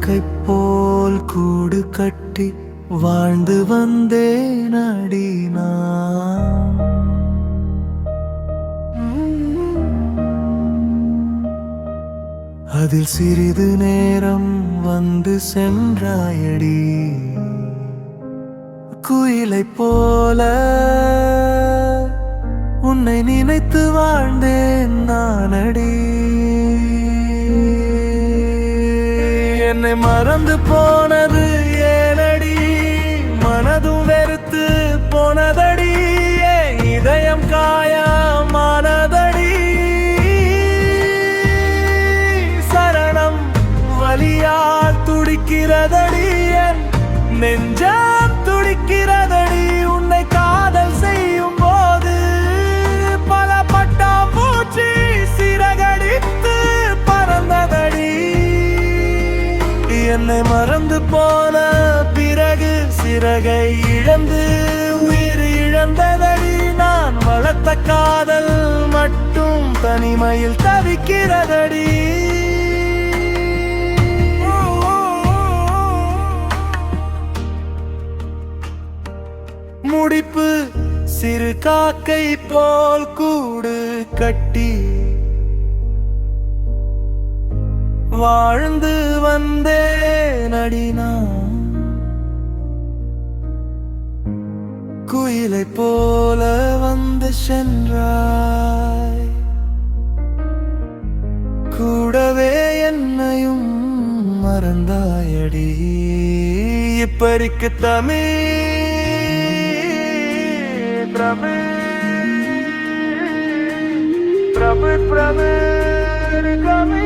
காக்கை போல் கூடு கட்டி வாழ்ந்து வந்தேன் அடி நான். அதில் சிறிது நேரம் வந்து சென்றாயடி, குயிலை போல உன்னை நினைத்து வாழ்ந்தேன் நானடி. என்னை மறந்து போனது ஏனடி, மனதும் வெறுத்து போனதடி, இதயம் காயமானதடி. சரணம் வலியால் துடிக்கிறதடி, என் நெஞ்சம் துடிக்கிறதடி. உன்னை காதல் செய்யும் போது பல பட்டாம்பூச்சி சிறகடித்து பறந்ததடி. என்னை மறந்து போன பிறகு சிறகை இழந்து உயிர் இழந்ததடி. நான் வளர்த்த காதல் மட்டும் தனிமையில் தவிக்கிறதடி. முடிப்பு சிறு காக்கை போல் கூடு கட்டி வாழ்ந்து வந்தேன் அடி நான். குயிலை போல வந்து சென்றாய், கூடவே என்னையும் மறந்தாயடி. இப்பறிக்கு தமிழ் பிரபு பிரபு பிரபு கவி